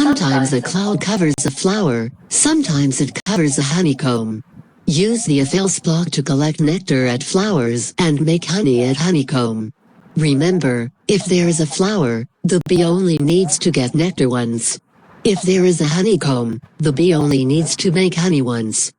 Sometimes a cloud covers a flower, sometimes it covers a honeycomb. Use the IfElse block to collect nectar at flowers and make honey at honeycomb. Remember, if there is a flower, the bee only needs to get nectar once. If there is a honeycomb, the bee only needs to make honey once.